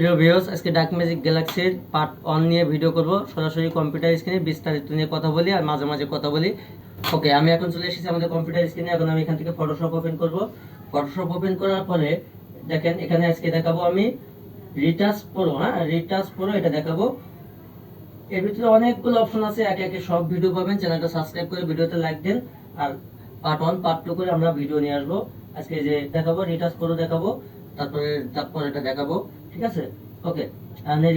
প্রিয় ভিউয়ার্স, আজকে dark magic গ্যালাক্সির পার্ট 1 নিয়ে ভিডিও করব। সরাসরি কম্পিউটার স্ক্রিনে বিস্তারিত নিয়ে কথা বলি আর মাঝে মাঝে কথা বলি। ওকে, আমি এখন চলে এসেছি আমাদের কম্পিউটার স্ক্রিনে। এখন আমি এখান থেকে ফটোশপ ওপেন করব। ফটোশপ ওপেন করার পরে দেখেন এখানে আজকে দেখাবো আমি রিটাচ প্রো। রিটাচ প্রো এটা দেখাবো। এর ভিতরে অনেকগুলো অপশন আছে, একে একে সব ভিডিও পাবেন। চ্যানেলটা সাবস্ক্রাইব করে ভিডিওতে লাইক দেন। আর পার্ট 1 পার্ট 2 করে আমরা ভিডিও নিয়ে আসবো। আজকে যে দেখাবো রিটাচ প্রো দেখাবো, তারপরে এটা দেখাবো, ঠিক আছে? ওকে,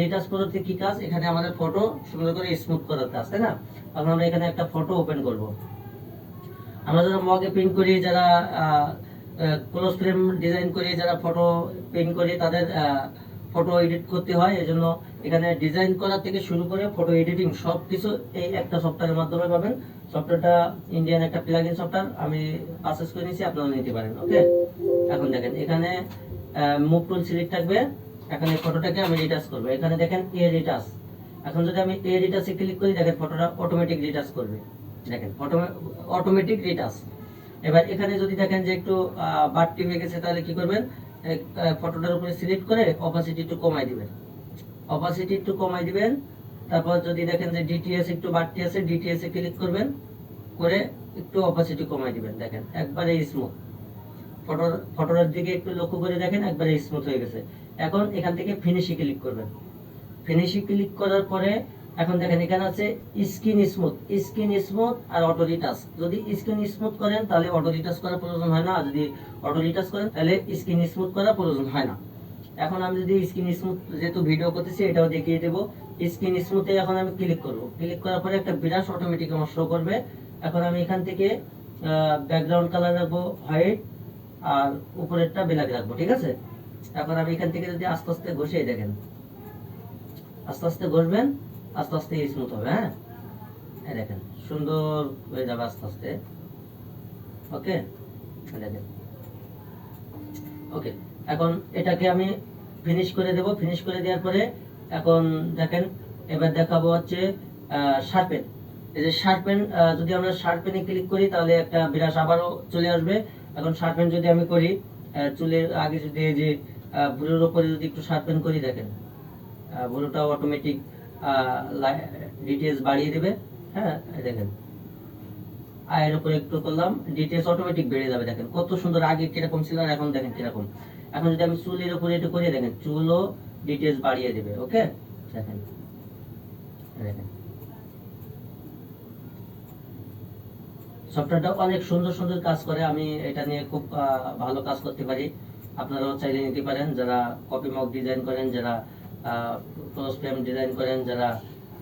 রিটাচ প্রোতে কি কাজ? এখানে আমাদের ফটো সুন্দর করে স্মুথ করার কাজ, তাই না? এখন আমরা এখানে একটা ফটো ওপেন করব। আমরা যারা মগে প্রিন্ট করি, যারা ক্লোজ ফ্রেম ডিজাইন করি, যারা ফটো প্রিন্ট করি, তাদের ফটো এডিট করতে হয়। এজন্য এখানে ডিজাইন করা থেকে শুরু করে ফটো এডিটিং সব কিছু এই একটা সফটওয়্যারের মাধ্যমে পাবেন। সফটওয়্যারটা ইন্ডিয়ান একটা প্লাগইন সফটওয়্যার, আমি পারচেজ করে নিয়েছি, আপনারা নিতে পারেন। ওকে, এখন দেখেন এখানে মুভ টুল সিলেক্ট থাকবে। এখন এই ফটোটাকে আমি রিটাচ করব। এখানে দেখেন এ রিটাচ। এখন যদি আমি এ রিটাচে ক্লিক করি, দেখেন ফটোটা অটোমেটিক রিটাচ করবে। দেখেন অটোমেটিক রিটাচ। এবার এখানে যদি দেখেন যে একটু বাড়তি হয়ে গেছে, তাহলে কি করবেন? ফটোটার উপরে সিলেক্ট করে অপাসিটি একটু কমাই দিবেন। অপাসিটি একটু কমাই দিবেন। তারপর যদি দেখেন যে ডিটিএস একটু বাড়তি আছে, ডিটিএস এ ক্লিক করবেন, করে একটু অপাসিটি কমাই দিবেন। দেখেন একবারে স্মুথ। ফটোর দিকে একটু লক্ষ্য করে দেখেন, একবারে স্মুথ হয়ে গেছে। এখন এখান থেকে ফিনিশে ক্লিক করবেন। ফিনিশে ক্লিক করার পরে এখন দেখেন এখানে আছে স্ক্রিন স্মুথ আর অটো রিটাচ। যদি স্ক্রিন স্মুথ করেন তাহলে অটো রিটাচ করার প্রয়োজন হয় না, আর যদি অটো রিটাচ করেন তাহলে স্ক্রিন স্মুথ করার প্রয়োজন হয় না। এখন আমি যদি স্ক্রিন স্মুথ, যেহেতু ভিডিও করতেছি, এটাও দেখিয়ে দেবো। স্ক্রিন স্মুথে এখন আমি ক্লিক করব। ক্লিক করার পরে একটা ব্রাশ অটোমেটিক আমার শো করবে। এখন আমি এখান থেকে ব্যাকগ্রাউন্ড কালার রাখবো হোয়াইট, আর উপরেরটা ব্ল্যাক রাখবো, ঠিক আছে? এখন আমি এখান থেকে যদি আস্তে আস্তে ঘষে দেখেন, আস্তে আস্তে ঘষবেন, আস্তে আস্তে স্মুথ হবে। হ্যাঁ, এই দেখেন সুন্দর হয়ে যাবে আস্তে আস্তে। ওকে, দেখেন। ওকে, এখন এটাকে আমি ফিনিশ করে দেব। ফিনিশ করে দেওয়ার পরে এখন দেখেন এবার দেখাবো হচ্ছে শার্পেন। এই যে শার্পেন, যদি আমরা শার্পেনে ক্লিক করি তাহলে একটা বিরাস আবারও চলে আসবে। এখন শার্পেন যদি আমি করি, চুলের আগে যদি এই যে ভুরুর উপরে যদি একটু শার্পেন করি, দেখেন ভুরুটাও অটোমেটিক ডিটেলস বাড়িয়ে দেবে। হ্যাঁ, দেখেন আয়ের উপরে একটু করলাম, ডিটেলস অটোমেটিক বেড়ে যাবে। দেখেন কত সুন্দর, আগে কিরকম ছিল আর এখন দেখেন কিরকম। এখন যদি আমি চুলের উপরে একটু করে দেখেন, চুলও ডিটেলস বাড়িয়ে দেবে। ওকে, দেখেন দেখেন সফটওয়্যারটা অনেক সুন্দর সুন্দর কাজ করে। আমি এটা নিয়ে খুব ভালো কাজ করতে পারি। আপনারাও চাইলে নিতে পারেন। যারা কপি মক ডিজাইন করেন, যারা ক্লোজ ফ্রেম ডিজাইন করেন, যারা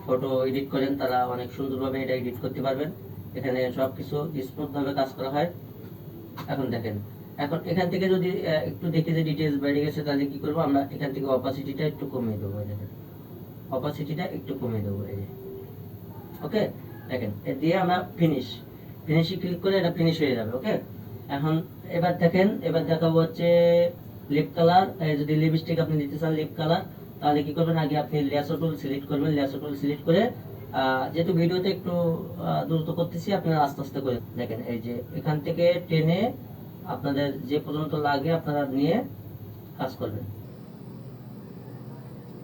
ফটো এডিট করেন, তারা অনেক সুন্দরভাবে এটা এডিট করতে পারবেন। এখানে সবকিছু স্মুথভাবে কাজ করা হয়। এখন দেখেন, এখন এখান থেকে যদি একটু দেখি যে ডিটেলস বেড়ে গেছে, তাহলে কি করবো? আমরা এখান থেকে অপাসিটিটা একটু কমিয়ে দেবো। দেখেন অপাসিটিটা একটু কমিয়ে দেবো, এই যে। ওকে, দেখেন এ দিয়ে আমরা ফিনিশে ক্লিক করে এটা ফিনিশ হয়ে যাবে। ওকে, এখন এবার দেখেন, এবার দেখাবো হচ্ছে লিপ কালার। যদি লিপস্টিক আপনি দিতে চান লিপ কালার, তাহলে কি করবেন? আগে আপনি ল্যাসো টুল সিলেক্ট করবেন। ল্যাসো টুল সিলেক্ট করে যেহেতু ভিডিওতে একটু দ্রুত করতেছি, আপনারা আস্তে আস্তে করে দেখেন। এই যে এখান থেকে টেনে আপনাদের যে পর্যন্ত লাগে আপনারা নিয়ে কাজ করবেন।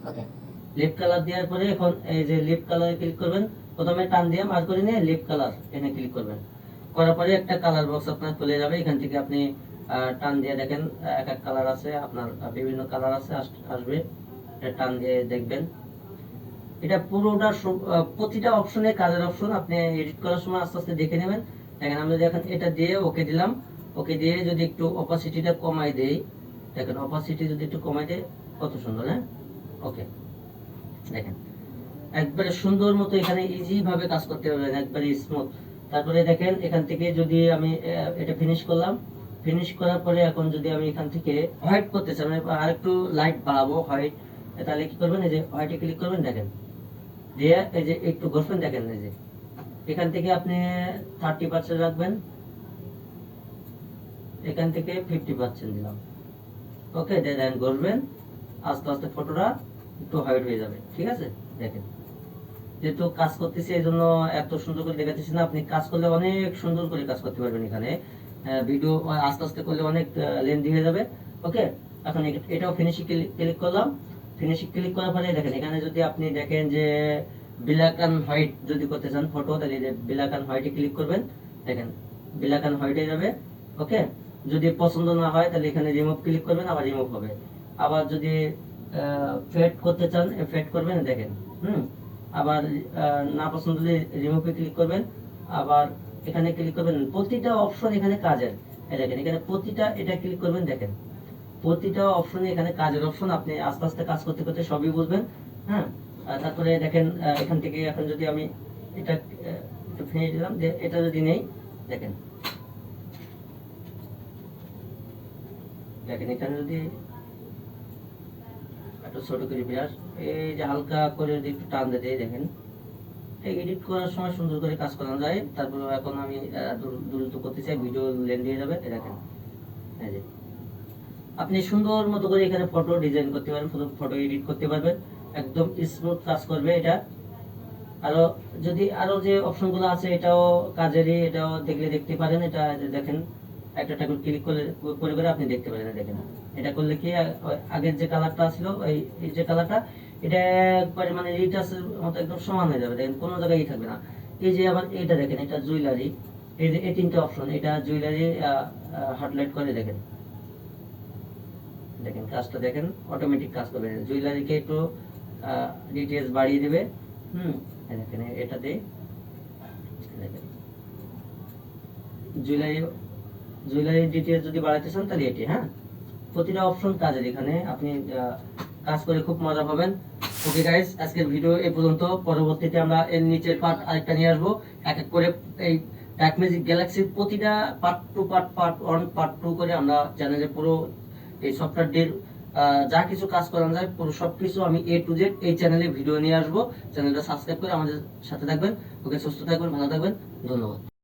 ওকে, লিপ কালার দেওয়ার পরে এখন এই যে লিপ কালারে ক্লিক করবেন। প্রথমে টান দিয়ে মার করে নিয়ে লিপ কালার এনে ক্লিক করবেন। করার পরে একটা কালার বক্স আপনার খুলে যাবে। এখান থেকে আপনি টান দিয়ে দেখেন, এক এক কালার আছে আপনার, বিভিন্ন কালার আছে, আসবে। টান দিয়ে দেখবেন। এটা পুরোটা প্রতিটা অপশনে কালার অপশন, আপনি এডিট করার সময় আস্তে আস্তে দেখে নেবেন। দেখেন আমি দেখেন এটা দিয়ে ওকে দিলাম। ওকে দিয়ে যদি একটু অপাসিটিটা কমাই দেই, দেখেন অপাসিটি যদি একটু কমাই দেয় কত সুন্দর। হ্যাঁ, ওকে, দেখেন একবারে সুন্দর মতো এখানে ইজি ভাবে কাজ করতে পারবেন, একবারে স্মুথ। তারপরে দেখেন এখান থেকে যদি আমি এটা ফিনিশ করলাম। ফিনিশ করার পরে এখন যদি আমি এখান থেকে হোয়াইট করতে চাই, মানে আর একটু লাইট বাড়াবো হোয়াইট, তাহলে কি করবেন? এই যে হোয়াইটে ক্লিক করবেন, দেখেন দিয়ে এই যে একটু ঘষবেন। দেখেন এই যে এখান থেকে আপনি 30% রাখবেন, এখান থেকে 50% দিলাম। ওকে, দেখেন ঘষবেন, আস্তে আস্তে ফটোটা একটু হোয়াইট হয়ে যাবে। ঠিক আছে, দেখেন যেহেতু কাজ করতেছি এই জন্য এত সুন্দর করে দেখাতেছি না। আপনি কাজ করলে অনেক সুন্দর করে কাজ করতে পারবেন। এখানে ভিডিও আস্তে আস্তে করলে অনেক লেন্দি হয়ে যাবে। ওকে, এখন এটাও ফিনিশিং ক্লিক করলাম। ফিনিশিং ক্লিক করার পরে দেখেন এখানে যদি আপনি দেখেন যে ব্ল্যাক অ্যান্ড হোয়াইট যদি করতে চান ফটো, তাহলে ব্ল্যাক অ্যান্ড হোয়াইটে ক্লিক করবেন, দেখেন ব্ল্যাক অ্যান্ড হোয়াইটে যাবে। ওকে, যদি পছন্দ না হয় তাহলে এখানে রিমুভ ক্লিক করবেন, আবার রিমুভ হবে। আবার যদি ফেড করতে চান ফেড করবেন, দেখেন আবার না পছন্দ হলে রিমুভে ক্লিক করবেন, আবার এখানে ক্লিক করবেন। প্রতিটা অপশন এখানে কাজের, এই দেখেন এখানে প্রতিটা এটা ক্লিক করবেন, দেখেন প্রতিটা অপশনে এখানে কাজের অপশন, আপনি আস্তে আস্তে কাজ করতে করতে সবই বুঝবেন। হ্যাঁ, তারপরে দেখেন এখান থেকে এখন যদি আমি এটা ফিনিশ দিলাম, যে এটা যদি নেই, দেখেন দেখেন এখানে যদি একটু ছোট করে ব্রাশ এই যে হালকা করে যদি একটু টান দিতে, দেখেন এডিট করার সময় সুন্দর করে কাজ করা যায়। তারপর এখন আমি দ্রুত করতে চাই, ভিডিও লেন্থ হয়ে যাবে। দেখেন এই যে আপনি সুন্দর মতো করে এখানে ফটো ডিজাইন করতে পারবেন, ফটো এডিট করতে পারবেন, একদম স্মুথ কাজ করবে এটা। আরো যদি আরো যে অপশনগুলো আছে এটাও কাজেরই, এটাও দেখতে পারেন। এটা দেখেন একটা করে ক্লিক করে করে করে আপনি দেখতে পারেন। দেখেন এটা করলে কি আগের যে কালারটা ছিল, এই যে কালারটা, এটা একবারে মানে রিটাচের মতো একদম সমান হয়ে যাবে, দেখেন কোনো জায়গায় থাকবে না। এই যে আবার এটা দেখেন, এটা জুয়েলারি, এই যে এই তিনটা অপশন, এটা জুয়েলারি হাইলাইট করে, দেখেন দেখেন কাজটা দেখেন অটোমেটিক কাজ করবে। জুয়েলারিকে একটু ডিটেলস বাড়িয়ে দেবে। দেখেন এটাতে দেখেন জুয়েলারি ডিটেলস যদি বাড়াইতে চান তাহলে এটি। হ্যাঁ, প্রতিটা অপশন কাজের, এখানে আপনি কাজ করে খুব মজা পাবেন। ওকে গাইস, আজকের ভিডিও এই পর্যন্ত। পরবর্তীতে আমরা এর নিচের পার্ট আরেকটা নিয়ে আসবো, এক এক করে এই ডার্কম্যাজিক গ্যালাক্সির প্রতিটা পার্ট 1 পার্ট 2 করে আমরা চ্যানেলে পুরো এই সফটওয়্যারটির যা কিছু কাজ করা যায় পুরো সবকিছু আমি A to Z এই চ্যানেলে ভিডিও নিয়ে আসবো। চ্যানেলটা সাবস্ক্রাইব করে আমাদের সাথে থাকবেন। ওকে, সুস্থ থাকবেন, ভালো থাকবেন, ধন্যবাদ।